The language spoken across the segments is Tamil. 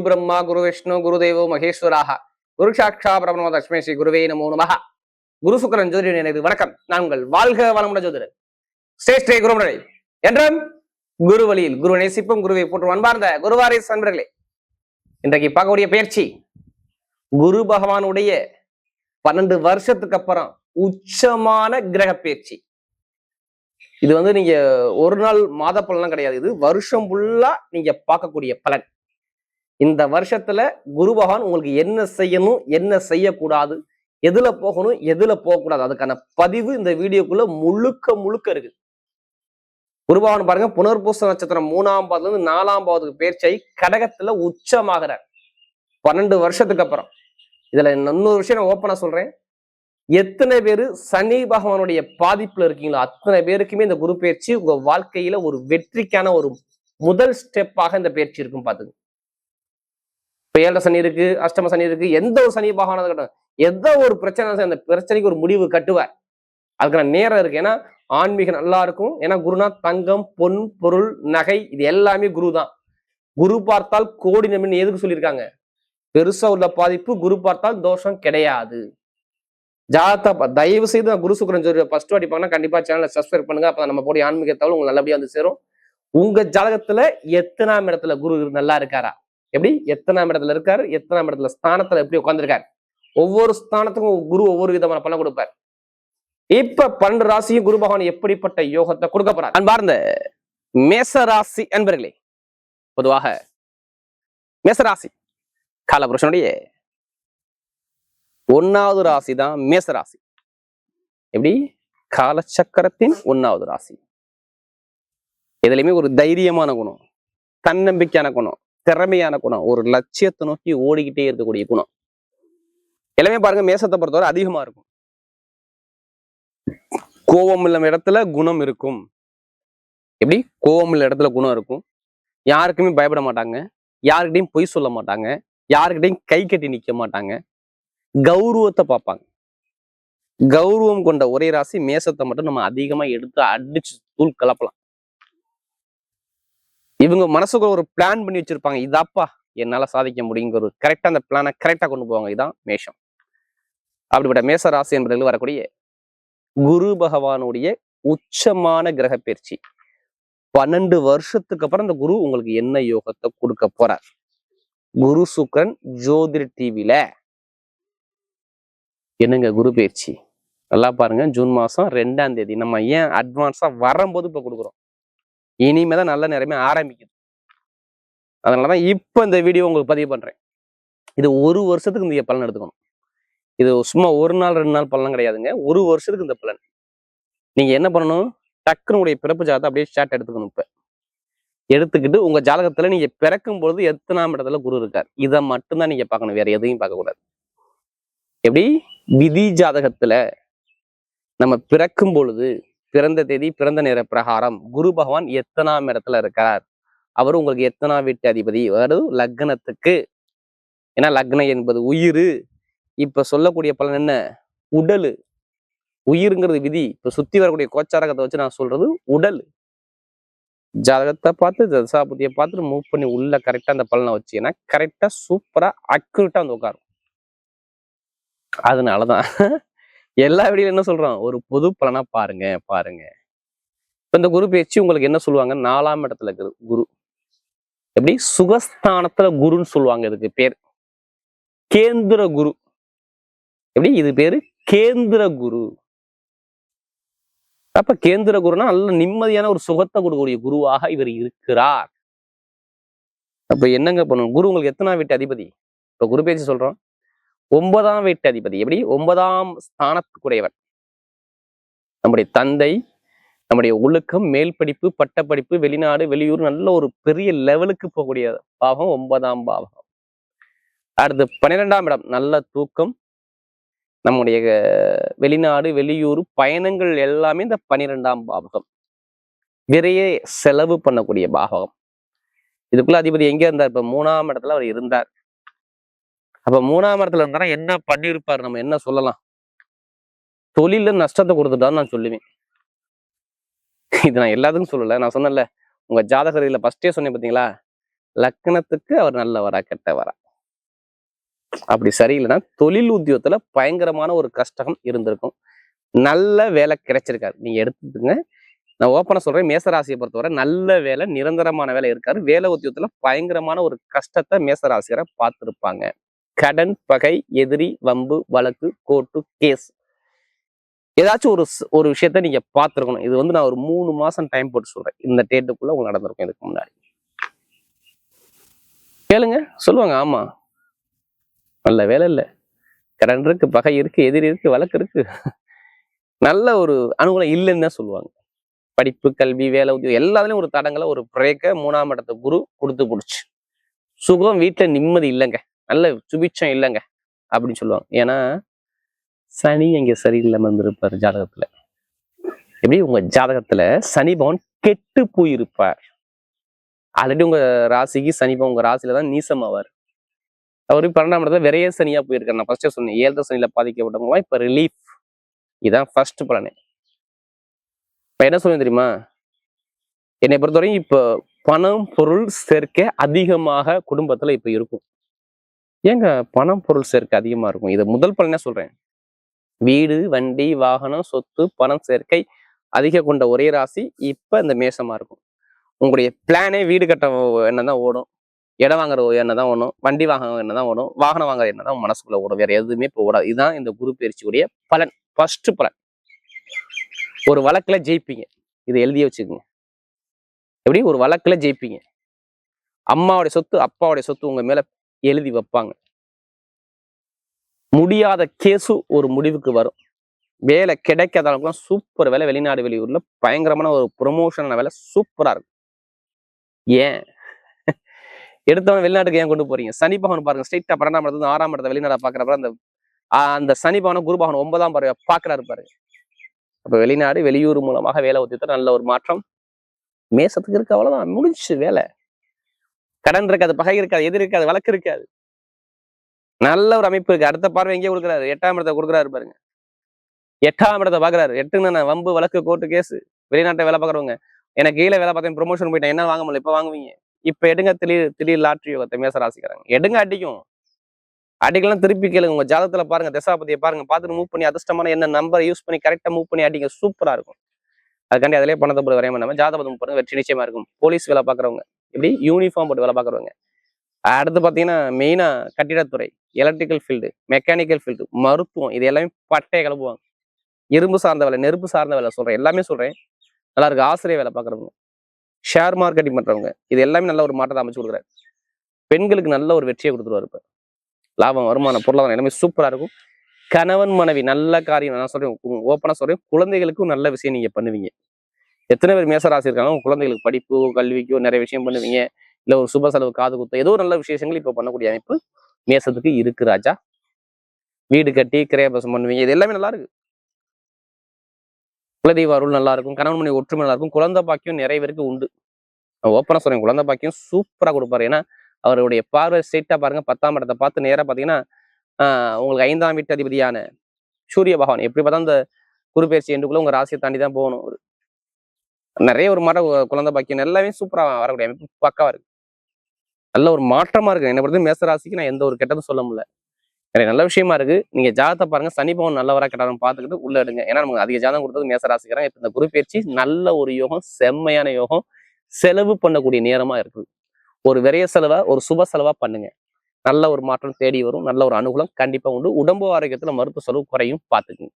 பிரம்மா குரு விஷ்ணு குரு தேவோ மகேஸ்வராக குரு சாட்சா பிரபணம தஸ்மை ஸ்ரீ குருவே நமோ நமஹ. குரு சுக்கரன் ஜோதிட எனக்கு வணக்கம். நான் உங்கள் வாழ்க வளமுட ஜோதிடர் ஸ்ரேஷ்டே குருமுறை என்றும் குரு வழியில் குரு நேசிப்பும் குருவை போற்றும் அன்பார்ந்த குருவாரி நண்பர்களே, இன்றைக்கு பார்க்கக்கூடிய பயிற்சி குரு பகவானுடைய 12 வருஷத்துக்கு அப்புறம் உச்சமான கிரக பயிற்சி. இது நீங்க ஒரு நாள் மாத பலன்லாம் கிடையாது, இது வருஷம் ஃபுல்லா நீங்க பார்க்கக்கூடிய பலன். இந்த வருஷத்துல குரு பகவான் உங்களுக்கு என்ன செய்யணும், என்ன செய்யக்கூடாது, எதுல போகணும், எதுல போகக்கூடாது, அதுக்கான பதிவு இந்த வீடியோக்குள்ள முழுக்க இருக்கு. குரு பகவான் பாருங்க, புனர்பூச நட்சத்திரம் 3ஆம் பாவத்துல இருந்து 4ஆம் பாவத்துக்கு பயிற்சியாகி கடகத்துல உச்சமாகிறார் 12 வருஷத்துக்கு அப்புறம். இதுல இன்னொரு விஷயம் நான் ஓப்பனா சொல்றேன், எத்தனை பேரு சனி பகவானுடைய பாதிப்புல இருக்கீங்களோ அத்தனை பேருக்குமே இந்த குரு பயிற்சி உங்க வாழ்க்கையில ஒரு வெற்றிக்கான ஒரு முதல் ஸ்டெப்பாக இந்த பயிற்சி இருக்கும். பாத்துங்க, இப்ப 7 சனி இருக்கு, அஷ்டம சனி இருக்கு, எந்த ஒரு சனி பகவானது கட்டும், எந்த ஒரு பிரச்சனை அந்த பிரச்சனைக்கு ஒரு முடிவு கட்டுவார். அதுக்கான நேரம் இருக்கு. ஏன்னா ஆன்மீகம் நல்லா இருக்கும். ஏன்னா குருனா தங்கம், பொன், பொருள், நகை, இது எல்லாமே குரு தான். குரு பார்த்தால் கோடி நன்மைன்னு எதுக்கு சொல்லியிருக்காங்க? பெருசா உள்ள பாதிப்பு, குரு பார்த்தால் தோஷம் கிடையாது. ஜாதகத்தை தயவு செய்து குரு சுக்கிரன் ஜோதிட ஃபர்ஸ்ட் வாட்டி பார்க்கணும், கண்டிப்பா சேனலை சப்ஸ்கிரைப் பண்ணுங்க. அப்ப நம்ம போய் ஆன்மீகத்தால் உங்களுக்கு நல்லபடியா வந்து சேரும். உங்க ஜாதகத்துல எத்தனாம் இடத்துல குரு நல்லா இருக்காரா, எப்படி எத்தனாம் இடத்துல இருக்காரு, எத்தனாம் இடத்துல ஸ்தானத்துல எப்படி உட்கார்ந்துருக்காரு, ஒவ்வொரு ஸ்தானத்துக்கும் குரு ஒவ்வொரு விதமான பலன் கொடுப்பார். இப்ப 12 ராசியும் குரு பகவான் எப்படிப்பட்ட யோகத்தை கொடுக்க போறார்? அன்பார்ந்த மேச ராசி அன்பர்களே, பொதுவாக மேசராசி காலபுருஷனுடைய 1வது ராசி தான் மேச ராசி. எப்படி காலச்சக்கரத்தின் 1வது ராசி. எதுலையுமே ஒரு தைரியமான குணம், தன்னம்பிக்கையான குணம், திறமையான குணம், ஒரு லட்சியத்தை நோக்கி ஓடிக்கிட்டே இருக்கக்கூடிய குணம் எல்லாமே பாருங்க மேசத்தை பொறுத்தவரை அதிகமா இருக்கும். கோபம் இல்லாம இடத்துல குணம் இருக்கும். எப்படி கோபம் இல்ல இடத்துல குணம் இருக்கும். யாருக்குமே பயப்பட மாட்டாங்க, யாருக்கிட்டையும் பொய் சொல்ல மாட்டாங்க, யாருக்கிட்டையும் கை கட்டி நிக்க மாட்டாங்க, கௌரவத்தை பார்ப்பாங்க. கௌரவம் கொண்ட ஒரே ராசி மேசத்தை மட்டும் நம்ம அதிகமா எடுத்து அடிச்சு தூள் கலப்பலாம். இவங்க மனசுக்குள்ள ஒரு பிளான் பண்ணி வச்சிருப்பாங்க, இதாப்பா என்னால சாதிக்க முடியுங்கிற ஒரு கரெக்டா அந்த பிளானை கரெக்டா கொண்டு போவாங்க. இதான் மேஷம். அப்படிப்பட்ட மேச ராசி என்பதில் வரக்கூடிய குரு பகவானுடைய உச்சமான கிரக பயிற்சி 12 வருஷத்துக்கு அப்புறம் இந்த குரு உங்களுக்கு என்ன யோகத்தை கொடுக்க போறார்? குரு சுக்கிரன் ஜோதிட டிவில என்னங்க குரு பயிற்சி நல்லா பாருங்க. ஜூன் மாசம் 2ஆம் தேதி நம்ம ஏன் அட்வான்ஸா வரும்போது இப்ப கொடுக்குறோம், இனிமேதான் நல்ல நேரமே ஆரம்பிக்குது. அதனாலதான் இப்ப இந்த வீடியோ உங்களுக்கு பதிவு பண்றேன். இது ஒரு வருஷத்துக்கு இந்த பலன் எடுத்துக்கணும். இது சும்மா ஒரு நாள் 2 நாள் பலன் கிடையாதுங்க, ஒரு வருஷத்துக்கு இந்த பலன். நீங்க என்ன பண்ணணும், டக்குனு உடைய பிறப்பு ஜாதகத்தை அப்படியே ஸ்டார்ட் எடுத்துக்கணும். இப்ப எடுத்துக்கிட்டு உங்க ஜாதகத்துல நீங்க பிறக்கும் பொழுது எத்தனாம் இடத்துல குரு இருக்கார், இதை மட்டும்தான் நீங்க பார்க்கணும், வேற எதையும் பார்க்க கூடாது. எப்படி விதி ஜாதகத்துல நம்ம பிறக்கும் பொழுது பிறந்த தேதி பிறந்த நேர பிரகாரம் குரு பகவான் எத்தனாம் இடத்துல இருக்கார், அவர் உங்களுக்கு எத்தனாம் வீட்டு அதிபதி, வரும் லக்னத்துக்கு. ஏன்னா லக்னம் என்பது உயிர். இப்ப சொல்லக்கூடிய பலன் என்ன, உடல். உயிருங்கிறது விதி. இப்ப சுத்தி வரக்கூடிய கோச்சாரகத்தை வச்சு நான் சொல்றது உடல். ஜாதகத்தை பார்த்து தசாபுத்தியை பார்த்துட்டு மூவ் பண்ணி உள்ள கரெக்டா அந்த பலனை வச்சீங்கன்னா கரெக்டா சூப்பரா அக்யூரேட்டா வந்து உட்காரும். அதனாலதான் எல்லா வீடியோல என்ன சொல்றோம், ஒரு பொது பலனா பாருங்க. இப்ப இந்த குரு பேச்சு உங்களுக்கு என்ன சொல்லுவாங்க, 4ஆம் இடத்துல குரு. எப்படி சுகஸ்தானத்துல குருன்னு சொல்லுவாங்க. இதுக்கு பேர் கேந்திர குரு. எப்படி இது பேரு கேந்திர குரு. அப்ப கேந்திர குருனா நல்ல நிம்மதியான ஒரு சுகத்தை கொடுக்கக்கூடிய குருவாக இவர் இருக்கிறார். அப்ப என்னங்க பண்ணணும், குரு உங்களுக்கு எத்தனாம் வீட்டு அதிபதி? இப்ப குரு பேச்சு சொல்றோம், 9ஆம் வீட்டு அதிபதி. எப்படி 9ஆம் ஸ்தானத்துக்குடையவர். நம்முடைய தந்தை, நம்முடைய ஒழுக்கம், மேல் படிப்பு, பட்டப்படிப்பு, வெளிநாடு, வெளியூர், நல்ல ஒரு பெரிய லெவலுக்கு போகக்கூடிய பாவம் 9ஆம் பாவம். அடுத்து 12ஆம் இடம், நல்ல தூக்கம், நம்முடைய வெளிநாடு, வெளியூர் பயணங்கள் எல்லாமே இந்த 12ஆம் பாவகம். விரைய செலவு பண்ணக்கூடிய பாவகம். இதுக்குள்ள அதிபதி எங்க இருந்தார்? இப்ப 3ஆம் இடத்துல அவர் இருந்தார். அப்ப 3ஆம் இடத்துல இருந்தாரா என்ன பண்ணியிருப்பாரு, நம்ம என்ன சொல்லலாம்? தொழில நஷ்டத்தை கொடுத்துட்டான்னு நான் சொல்லுவேன். இது நான் எல்லாத்துக்கும் சொல்லல, நான் சொன்னேன்ல உங்க ஜாதகரில ஃபர்ஸ்டே சொன்னேன் பார்த்தீங்களா, லக்னத்துக்கு அவர் நல்லவரா கெட்டவரா? அப்படி சரியில்லைன்னா தொழில் உத்தியோகத்துல பயங்கரமான ஒரு கஷ்டம் இருந்திருக்கும். நல்ல வேலை கிடைச்சிருக்காரு. நீங்க எடுத்துட்டுங்க, நான் ஓப்பனா சொல்றேன், மேசராசியை பொறுத்தவரை நல்ல வேலை, நிரந்தரமான வேலை இருக்காரு. வேலை உத்தியோகத்துல பயங்கரமான ஒரு கஷ்டத்தை மேசராசியரை பார்த்திருப்பாங்க. கடன், பகை, எதிரி, வம்பு, வழக்கு, கோர்ட்டு, கேஸ், ஏதாச்சும் ஒரு விஷயத்த நீங்க பார்த்துருக்கணும். இது வந்து நான் ஒரு 3 மாசம் டைம் போட்டு சொல்றேன். இந்த டேட்டுக்குள்ள உங்களுக்கு நடந்திருக்கும். இதுக்கு முன்னாடி கேளுங்க, சொல்லுவாங்க. ஆமா, நல்ல வேலை இல்லை, கடன் இருக்கு, பகை இருக்கு, எதிரி இருக்கு, வழக்கு இருக்கு, நல்ல ஒரு அனுகூலம் இல்லைன்னு தான் சொல்லுவாங்க. படிப்பு, கல்வி, வேலை, உத்தியோகம் எல்லாத்துலயும் ஒரு தடங்களை, ஒரு பிரேக்க 3ஆம் இடத்த குரு கொடுத்து போடுச்சு. சுகம், வீட்டுல நிம்மதி இல்லைங்க, நல்ல சுபிட்சம் இல்லைங்க அப்படின்னு சொல்லுவாங்க. ஏன்னா சனி அங்க சரியில்லாம இருந்திருப்பாரு ஜாதகத்துல. எப்படி உங்க ஜாதகத்துல சனி பவன் கெட்டு போயிருப்பார். ஆல்ரெடி உங்க ராசிக்கு சனி பவன் உங்க ராசியில தான் நீசமாவார். அவரு 12ஆம் இடத்துல விரைய சனியா போயிருக்காரு. நான் ஃபர்ஸ்டே சொன்னேன், 7 சனியில பாதிக்கப்பட்டவங்க இப்ப ரிலீஃப். இதான் ஃபர்ஸ்ட் பலனே. இப்ப என்ன சொல்லுவேன் தெரியுமா, என்னை பொறுத்தவரையும் இப்ப பணம் பொருள் சேர்க்கை அதிகமாக குடும்பத்துல இப்ப இருக்கும். ஏங்க பணம் பொருள் சேர்க்கை அதிகமா இருக்கும்? இதை முதல் பலனே சொல்றேன். வீடு, வண்டி, வாகனம், சொத்து, பணம் சேர்க்கை அதிக கொண்ட ஒரே ராசி இப்ப இந்த மேசமா இருக்கும். உங்களுடைய பிளானே வீடு கட்ட என்னதான் ஓடும், இடம் வாங்குற என்னதான் ஓடும், வண்டி வாங்க என்னதான் ஓடும், வாகனம் வாங்குற என்னதான் மனசுக்குள்ள ஓடும், வேற எதுவுமே இப்போ ஓடாது. இதுதான் இந்த குரு பயிற்சியுடைய பலன். ஃபர்ஸ்ட் பலன், ஒரு வழக்குல ஜெயிப்பீங்க. இதை எழுதி வச்சுக்கோங்க. எப்படி ஒரு வழக்குல ஜெயிப்பீங்க. அம்மாவுடைய சொத்து, அப்பாவுடைய சொத்து உங்க மேல எழுதி வைப்பாங்க. முடியாத கேசு ஒரு முடிவுக்கு வரும். வேலை கிடைக்காதவங்களுக்குலாம் சூப்பர் வேலை, வெளிநாடு வெளியூர்ல பயங்கரமான ஒரு ப்ரொமோஷனான வேலை சூப்பரா இருக்கும். ஏன் எடுத்தவன் வெளிநாட்டுக்கு ஏன் கொண்டு போறீங்க? சனி பகவான் பாருங்க, ஸ்ட்ரெயிட்டா 12ஆம் இடத்துல 6ஆம் இடத்த வெளிநாட பாக்குறப்ப அந்த சனி பகவான் குரு பகவான் 9ஆம் பார்வையா பாக்குறாரு பாருங்க. அப்ப வெளிநாடு வெளியூர் மூலமாக வேலை உத்தியத்தை நல்ல ஒரு மாற்றம் மேசத்துக்கு இருக்கு. அவ்வளவுதான், முடிஞ்சு வேலை. கடன் இருக்காது, பகை இருக்காது, எதிர் இருக்காது, வழக்கு இருக்காது, நல்ல ஒரு அமைப்பு இருக்கு. அடுத்த பார்வை எங்கே கொடுக்குறாரு? 8ஆம் இடத்தை கொடுக்குறாரு பாருங்க. 8ஆம் இடத்தை பாக்குறாரு. 8ன்னு வம்பு, வழக்கு, கோர்ட்டு, கேஸ், வெளிநாட்டை வேலை பாக்குறவங்க, எனக்கு கீழே வேலை பார்த்தேன், ப்ரொமோஷன் போயிட்டேன், என்ன வாங்க முடியல, இப்ப வாங்குவீங்க. இப்ப எடுங்க, திடீர் லாட்ரி யோகத்தை மேசராசிக்கிறாங்க. எடுங்க, அடிக்கும். அடிக்கலாம் திருப்பி கேளுங்க. உங்க ஜாதகத்துல பாருங்க, தசாபதியை பாருங்க, பார்த்துட்டு மூவ் பண்ணி அதிர்ஷ்டமான என்ன நம்பர் யூஸ் பண்ணி கரெக்டா மூவ் பண்ணி அடிங்க, சூப்பரா இருக்கும். அதுக்காண்டி அதிலே பணத்தை போட்டு வரையாம நம்ம ஜாதகம் பாருங்க, வெற்றி நிச்சயமா இருக்கும். போலீஸ் வேலை பாக்குறவங்க, இப்படி யூனிஃபார்ம் போட்டு வேலை பாக்குறவங்க, அடுத்து பாத்தீங்கன்னா மெயினா கட்டிடத்துறை, எலக்ட்ரிக்கல் ஃபீல்டு, மெக்கானிக்கல் ஃபீல்டு, மருத்துவம், இது எல்லாமே பட்டையை கிளப்புவாங்க. இரும்பு சார்ந்த வேலை, நெருப்பு சார்ந்த வேலை சொல்றேன், எல்லாமே சொல்றேன். நல்லா இருக்கு. ஆசிரியர் வேலை பாக்குறவங்க, ஷேர் மார்க்கெட்டிங் பண்றவங்க, இது எல்லாமே நல்ல ஒரு மாற்றத்தை அமைச்சு கொடுக்குறாரு. பெண்களுக்கு நல்ல ஒரு வெற்றியை கொடுத்துருவாரு. இப்ப லாபம், வருமானம், பொருளாதாரம் எல்லாமே சூப்பரா இருக்கும். கணவன் மனைவி நல்ல காரியம், நான் சொல்றேன் ஓப்பனா சொல்றேன், குழந்தைகளுக்கும் நல்ல விஷயம் நீங்க பண்ணுவீங்க. எத்தனை பேர் மேசராசி இருக்காங்க, குழந்தைகளுக்கு படிப்பு, கல்விக்கோ நிறைய விஷயம் பண்ணுவீங்க. இல்ல ஒரு சுப செலவு, காது குத்த, ஏதோ நல்ல விசேஷங்கள் இப்ப பண்ணக்கூடிய அமைப்பு மேசத்துக்கு இருக்கு ராஜா. வீடு கட்டி கிரயபாசம் பண்ணுவீங்க, இது எல்லாமே நல்லா இருக்கு. குலதெய்வ அருள் நல்லா இருக்கும். கணவன் மனைவி ஒற்றுமை நல்லா இருக்கும். குழந்தை பாக்கியம் நிறைய பேருக்கு உண்டு. ஓப்பனா சொல்றேன், குழந்தை பாக்கியம் சூப்பரா கொடுப்பாரு. ஏன்னா அவருடைய பார்வை ஸ்ட்ரெயிட்டா பாருங்க, 10ஆம் இடத்தை பார்த்து நேரா பாத்தீங்கன்னா உங்களுக்கு 5ஆம் வீட்டு அதிபதியான சூரிய பகவான் எப்படி பார்த்தா அந்த குரு பயிற்சி என்றுக்குள்ள உங்க ராசியை தாண்டி தான் போகணும். நிறைய ஒரு குழந்தை பாக்கியம் எல்லாமே சூப்பரா வரக்கூடிய அமைப்பு பக்காவா இருக்கு. நல்ல ஒரு மாற்றமா இருக்கு. என்னை பொறுத்து மேச ராசிக்கு நான் எந்த ஒரு கெட்டதும் சொல்ல முடியல, நிறைய நல்ல விஷயமா இருக்கு. நீங்க ஜாதகத்தை பாருங்க, சனி பகவான் நல்லவரா கெட்டவன் பார்த்துக்கிட்டு உள்ள எடுங்க. ஏன்னா நமக்கு அதிக ஜாதகம் கொடுத்தது மேச ராசிக்கிறேன். இப்ப இந்த குரு பயிற்சி நல்ல ஒரு யோகம், செம்மையான யோகம், செலவு பண்ணக்கூடிய நேரமா இருக்குது. ஒரு விரைய செலவா, ஒரு சுப செலவா பண்ணுங்க, நல்ல ஒரு மாற்றம் தேடி வரும். நல்ல ஒரு அனுகூலம் கண்டிப்பா உண்டு. உடம்பு ஆரோக்கியத்துல மருத்துவ செலவு குறையும் பார்த்துக்குங்க.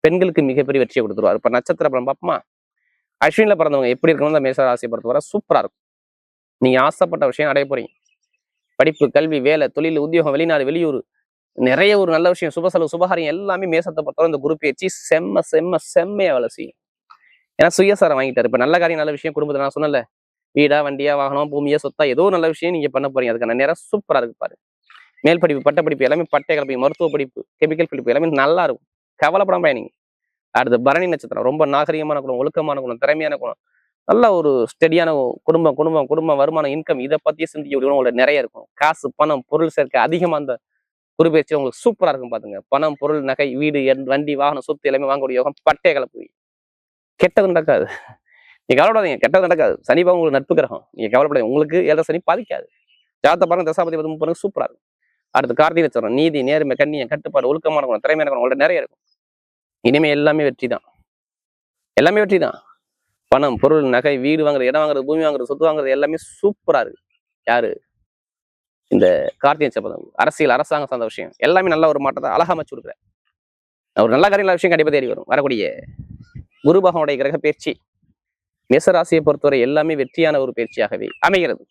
பெண்களுக்கு மிகப்பெரிய வெற்றியை கொடுத்துருவாரு. இப்ப நட்சத்திர பலம் பார்ப்போமா? அஸ்வினில பிறந்தவங்க எப்படி இருக்கணும், இந்த மேச ராசியை பொறுத்தவரை சூப்பரா இருக்கும். நீங்க ஆசைப்பட்ட விஷயம் அடைய போறீங்க. படிப்பு, கல்வி, வேலை, தொழில், உத்தியோகம், வெளிநாடு வெளியூர், நிறைய ஒரு நல்ல விஷயம், சுப செலவு, சுபகாரியம் எல்லாமே மேசத்தை பொறுத்தவரை இந்த குரு பயிற்சி செம்மையா வேலை செய்யும். ஏன்னா சுயசாரம் வாங்கிட்டாரு. இப்ப நல்ல காரியம், நல்ல விஷயம் குடும்பத்துல நான் சொன்னல, வீடா, வண்டியா, வாகனம், பூமியா, சொத்தா, ஏதோ நல்ல விஷயம் நீங்க பண்ண போறீங்க. அதுக்கான நேரம் சூப்பரா இருக்கு பாரு. மேல் படிப்பு, பட்ட படிப்பு எல்லாமே பட்டை கிளப்பி, மருத்துவ படிப்பு, கெமிக்கல் படிப்பு எல்லாமே நல்லா இருக்கும். கவலைப்படாம பயணிங்க. அடுத்து பரணி நட்சத்திரம், ரொம்ப நாகரிகமான குணம், ஒழுக்கமான குணம், திறமையான குணம், நல்ல ஒரு ஸ்டெடியான குடும்பம் வருமானம், இன்கம், இதை பத்தியே சிந்திக்க உங்களுக்கு நிறைய இருக்கும். காசு, பணம், பொருள் சேர்க்க அதிகமா அந்த குரு பயிற்சி உங்களுக்கு சூப்பரா இருக்கும் பாத்துங்க. பணம், பொருள், நகை, வீடு, வண்டி, வாகனம், சொத்து எல்லாமே வாங்கக்கூடிய யோகம், பட்டை கிளப்பு. கெட்டது நடக்காது. நீங்க கவலைப்படாதீங்க, கெட்டது நடக்காது. சனி பகவான் உங்களுக்கு நட்பு கிரகம், நீங்க கவலைப்படாதீங்க. உங்களுக்கு 7 சனி பாதிக்காது. ஜாதகத்தை பாருங்க, தசாபதி பாருங்க, சூப்பரா இருக்கும். அடுத்து கார்த்திகை நட்சத்திரம், நீதி, நேர்மை, கண்ணியம், கட்டுப்பாடு, ஒழுக்கமான குணம், திறமையான குணம் உங்கள்ட்ட நிறைய இருக்கும். இனிமே எல்லாமே வெற்றி தான், எல்லாமே வெற்றி தான். பணம், பொருள், நகை, வீடு வாங்குறது, இடம் வாங்குறது, பூமி வாங்குறது, சொத்து வாங்குறது எல்லாமே சூப்பரா இருக்கு. யாரு இந்த கார்த்திகை நட்சத்திரம், அரசியல், அரசாங்கம் சார்ந்த விஷயம் எல்லாமே நல்ல ஒரு மாற்றத்தை அழகா அமைச்சு கொடுக்குறேன். ஒரு நல்ல காரியங்கள விஷயம் கண்டிப்பா தேடி வரும். வரக்கூடிய குரு பகவானுடைய கிரக பயிற்சி மேசராசியை பொறுத்தவரை எல்லாமே வெற்றியான ஒரு பயிற்சியாகவே அமைகிறது.